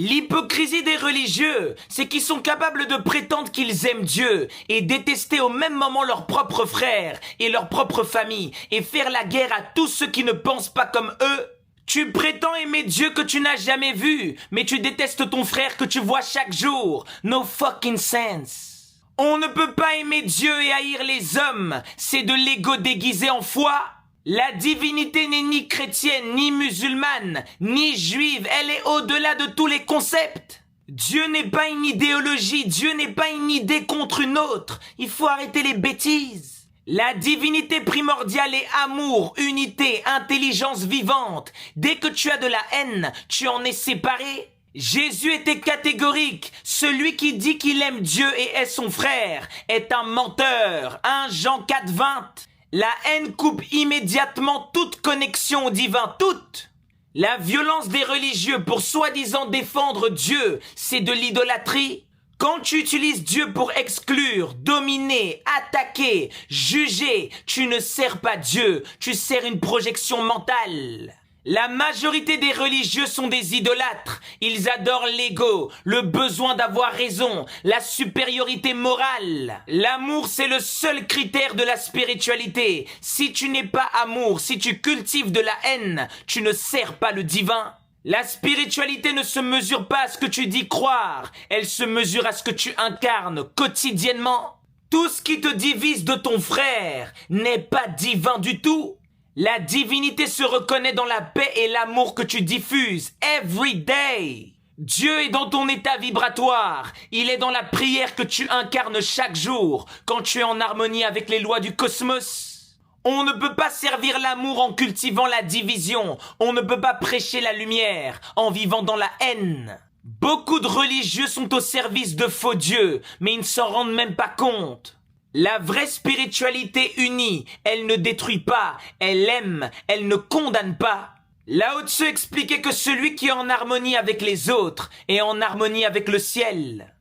L'hypocrisie des religieux, c'est qu'ils sont capables de prétendre qu'ils aiment Dieu et détester au même moment leurs propres frères et leur propre famille et faire la guerre à tous ceux qui ne pensent pas comme eux. Tu prétends aimer Dieu que tu n'as jamais vu, mais tu détestes ton frère que tu vois chaque jour. No fucking sense. On ne peut pas aimer Dieu et haïr les hommes, c'est de l'ego déguisé en foi. La divinité n'est ni chrétienne, ni musulmane, ni juive, elle est au-delà de tous les concepts. Dieu n'est pas une idéologie, Dieu n'est pas une idée contre une autre. Il faut arrêter les bêtises. La divinité primordiale est amour, unité, intelligence vivante. Dès que tu as de la haine, tu en es séparé. Jésus était catégorique. Celui qui dit qu'il aime Dieu et est son frère est un menteur. 1 Jean 4:20. La haine coupe immédiatement toute connexion au divin, toute. La violence des religieux pour soi-disant défendre Dieu, c'est de l'idolâtrie. Quand tu utilises Dieu pour exclure, dominer, attaquer, juger, tu ne sers pas Dieu, tu sers une projection mentale. La majorité des religieux sont des idolâtres. Ils adorent l'ego, le besoin d'avoir raison, la supériorité morale. L'amour, c'est le seul critère de la spiritualité. Si tu n'es pas amour, si tu cultives de la haine, tu ne sers pas le divin. La spiritualité ne se mesure pas à ce que tu dis croire, elle se mesure à ce que tu incarnes quotidiennement. Tout ce qui te divise de ton frère n'est pas divin du tout. La divinité se reconnaît dans la paix et l'amour que tu diffuses every day. Dieu est dans ton état vibratoire. Il est dans la prière que tu incarnes chaque jour quand tu es en harmonie avec les lois du cosmos. On ne peut pas servir l'amour en cultivant la division. On ne peut pas prêcher la lumière en vivant dans la haine. Beaucoup de religieux sont au service de faux dieux, mais ils ne s'en rendent même pas compte. La vraie spiritualité unie, elle ne détruit pas, elle aime, elle ne condamne pas. Lao Tzu expliquait que celui qui est en harmonie avec les autres est en harmonie avec le ciel.